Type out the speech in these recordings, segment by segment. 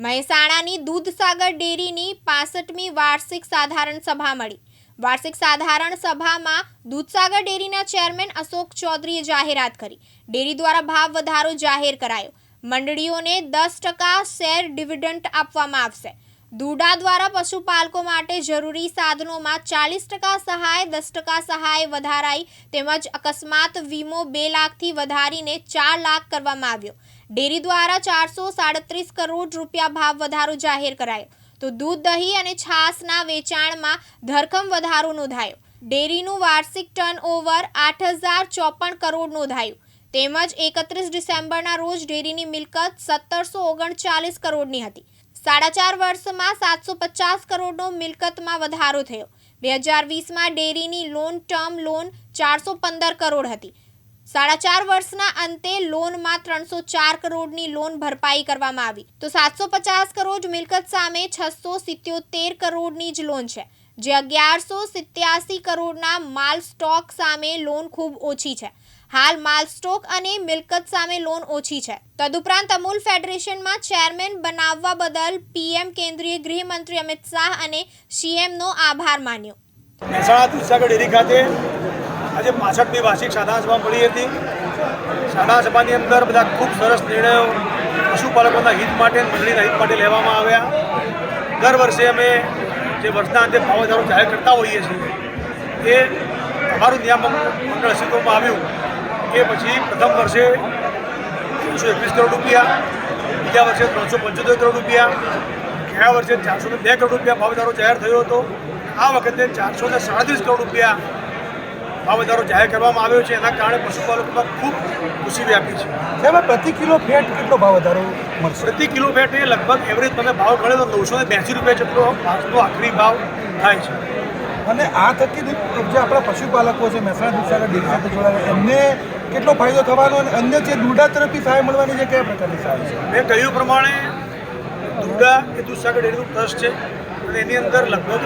મહેસાણાની દૂધસાગર ડેરીની 65મી વાર્ષિક સાધારણ સભા મળી। વાર્ષિક સાધારણ સભામાં દૂધસાગર ડેરીના ચેરમેન અશોક ચૌધરીએ જાહેરાત કરી। ડેરી દ્વારા ભાવ વધારો જાહેર કરાયો। મંડળીઓને 10% શેર ડિવિડન્ડ આપવામાં આવશે। દૂડા દ્વારા પશુપાલકો માટે જરૂરી સાધનોમાં 40% સહાય, 10% સહાય વધારાઈ તેમજ અકસ્માત વીમો 2 લાખથી વધારીને 4 લાખ કરવામાં આવ્યો। ડેરી દ્વારા 437 કરોડ રૂપિયા ભાવ વધારો જાહેર કરાયો તો દૂધ, દહીં અને છાશના વેચાણમાં ધરખમ વધારો નોંધાયો। ડેરીનું વાર્ષિક ટર્નઓવર 8054 કરોડ નોંધાયું તેમજ 31 ડિસેમ્બરના રોજ ડેરીની મિલકત 1739 કરોડની હતી। 4.5 વર્ષમાં 750 કરોડનો મિલકતમાં વધારો થયો। 2020માં ડેરીની લોન ટર્મ લોન 415 કરોડ હતી। 4.5 વર્ષના અંતે લોનમાં 304 કરોડની લોન ભરપાઈ કરવામાં આવી તો 750 કરોડ મિલકત સામે 677 કરોડની જ લોન છે, જે 1187 કરોડના માલ સ્ટોક સામે લોન ખૂબ ઓછી છે। હાલ માલ સ્ટોક અને મિલકત સામે લોન ઓછી છે। તદુપરાંત અમૂલ ફેડરેશનમાં ચેરમેન બનાવવા બદલ પીએમ, કેન્દ્રીય ગૃહમંત્રી અમિત શાહ અને સીએમનો આભાર માન્યો। મહેસાણા દૂધસાગર ડેરી ખાતે આજે 65મી વાર્ષિક સાધારણ સભા મળી હતી। સાધારણ સભાની અંદર બધા ખૂબ સરસ નિર્ણયો પશુપાલકોના હિત માટે, મંડળીના હિત માટે લેવામાં આવ્યા। દર વર્ષે અમે જે વર્ષના અંતે ભાવ વધારો જાહેર કરતા હોઈએ છીએ એ અમારું નિયામક મંડળ અસ્તિત્વમાં આવ્યું એ પછી પ્રથમ વર્ષે 321 કરોડ રૂપિયા, બીજા વર્ષે 375 કરોડ રૂપિયા, ગયા વર્ષે 402 કરોડ રૂપિયા ભાવ વધારો જાહેર થયો હતો। આ વખતે 437 કરોડ રૂપિયા ભાવ વધારો જાહેર કરવામાં આવ્યો છે। એના કારણે પશુપાલકોમાં ખૂબ ખુશી વ્યાપી છે। એમાં પ્રતિ કિલો ફેટ કેટલો ભાવ વધારો મળશે? પ્રતિ કિલો ફેટ એ લગભગ એવરેજ તમે ભાવ ગણે તો 982 રૂપિયા જેટલો આજનો આખરી ભાવ થાય છે। અને આ થકી જે આપણા પશુપાલકો છે મહેસાણા દૂધસાગર ડેરી સાથે જોડાયેલા એમને કેટલો ફાયદો થવાનો અને અન્ય જે દૂડા તરફથી સહાય મળવાની છે કયા પ્રકારની સહાય છે? મેં કહ્યું પ્રમાણે દૂડા એ દૂધસાગર ડેરીનું ટ્રસ્ટ છે અને એની અંદર લગભગ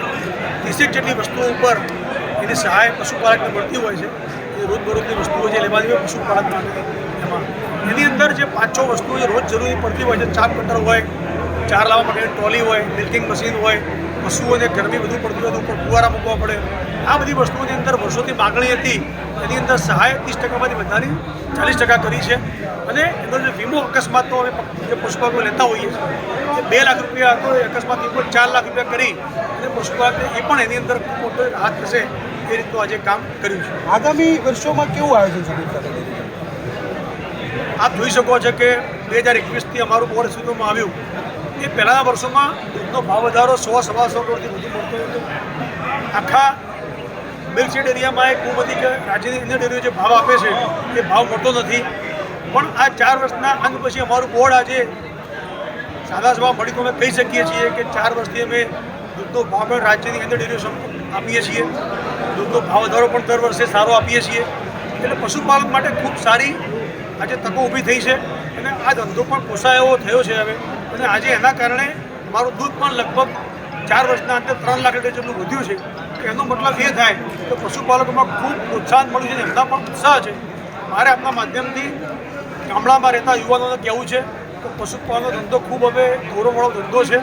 30 જેટલી વસ્તુઓ ઉપર એની સહાય પશુપાલકને મળતી હોય છે। એ રોજબરોજની વસ્તુઓ જે લેવાની હોય પશુપાલક માટે એમાં એની અંદર જે 5-6 વસ્તુઓ જે રોજ જરૂરી પડતી હોય છે, ચાપ કટર હોય, ચાર લાવવા માટેની ટ્રોલી હોય, મિલ્કિંગ મશીન હોય, પશુઓને ગરમી વધુ પડતી હોય તો ઉપર ફુવારા મૂકવા પડે, આ બધી વસ્તુઓની અંદર વર્ષોથી માગણી હતી। એની અંદર સહાય 30%માંથી વધારી 40% કરી છે અને એનો જે વીમો અકસ્માતનો અમે જે પશુપાલકો લેતા હોઈએ છીએ એ 2 લાખ રૂપિયા હતો, એ અકસ્માત વીમો 4 લાખ રૂપિયા કરી અને પશુપાલકને એ પણ એની અંદર ખૂબ મોટો રાહત થશે એ રીતનું આજે કામ કર્યું છે। આગામી વર્ષોમાં કેવું આયોજન છે? આપ જોઈ શકો છો કે 2021થી અમારું બોર્ડ અસ્તિત્વમાં આવ્યું એ પહેલાંના વર્ષોમાં દૂધનો ભાવ વધારો 100-125 કરોડથી વધુ મળતો હતો। આખા મિલ્કશેડ એરિયામાં એક ખૂબ હતી કે રાજ્યની અન્ય ડેરીઓ જે ભાવ આપે છે એ ભાવ મળતો નથી, પણ આ 4 વર્ષના અંત પછી અમારું બોર્ડ આજે સાદા સભા મળી તો અમે કહી શકીએ છીએ કે 4 વર્ષથી અમે દૂધનો ભાવ પણ રાજ્યની અન્ય ડેરીઓ આપીએ છીએ। દૂધનો ભાવ વધારો પણ દર વર્ષે સારો આપીએ છીએ, એટલે પશુપાલક માટે ખૂબ સારી આજે તકો ઊભી થઈ છે અને આ ધંધો પણ પોસાય એવો થયો છે હવે। અને આજે એના કારણે મારું દૂધ પણ લગભગ 4 વર્ષના અંતે 3 લાખ લીટર જેટલું વધ્યું છે। એનો મતલબ એ થાય કે પશુપાલકોમાં ખૂબ પ્રોત્સાહન મળ્યું છે અને એમના પણ ઉત્સાહ છે। મારે આપના માધ્યમથી ગામડામાં રહેતા યુવાનોને કહેવું છે કે પશુપાલનનો ધંધો ખૂબ હવે ગૌરવવાળો ધંધો છે,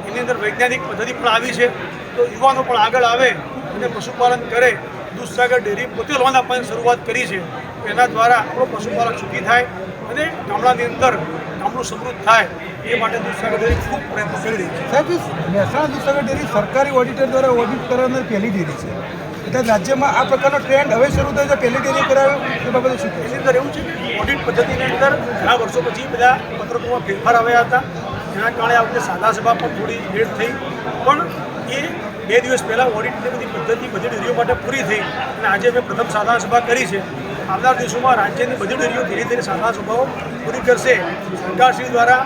એની અંદર વૈજ્ઞાનિક પદ્ધતિ પણ આવી છે તો યુવાનો પણ આગળ આવે અને પશુપાલન કરે। દૂધસાગર ડેરી પોતે લોન આપવાની શરૂઆત કરી છે, એના દ્વારા આપણો પશુપાલક સુખી થાય અને ગામડાની અંદર ગામડું સમૃદ્ધ થાય એ માટે દૂધસાગર ડેરી ખૂબ પ્રયત્ન કરી રહી છે। સાહેબ, મહેસાણા દૂધસાગર ડેરી સરકારી ઓડિટર દ્વારા ઓડિટ કરનાર પહેલી ડેરી છે, એટલે રાજ્યમાં આ પ્રકારનો ટ્રેન્ડ હવે શરૂ થયો છે, પહેલી ડેરી કરાવ્યો એ બાબતે શું? એની અંદર એવું છે કે ઓડિટ પદ્ધતિની અંદર ઘણા વર્ષો પછી બધા પત્રકોમાં ફેરફાર આવ્યા હતા, એના કારણે આ વખતે સાદા સભા પણ થોડી લેટ થઈ, પણ એ 2 દિવસ પહેલાં ઓડિટની બધી પદ્ધતિ બધી ડેરીઓ માટે પૂરી થઈ અને આજે અમે પ્રથમ સાધારણ સભા કરી છે। આવનાર દિવસોમાં રાજ્યની બધી ડેરીઓ ધીરે ધીરે સાધારણ સભાઓ પૂરી કરશે। સરકારશ્રી દ્વારા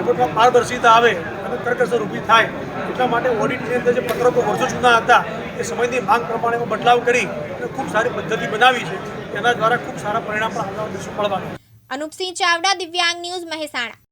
એમાં પારદર્શિતા આવે અને કરકસર ઊભી થાય એટલા માટે ઓડિટની અંદર જે પત્રકો વર્ષો જૂના હતા એ સમયની માંગ પ્રમાણેમાં બદલાવ કરી અને ખૂબ સારી પદ્ધતિ બનાવી છે, એના દ્વારા ખૂબ સારા પરિણામ પણ આવનાર દિવસો મળવાના। અનુપસિંહ ચાવડા, દિવ્યાંગ ન્યૂઝ, મહેસાણા।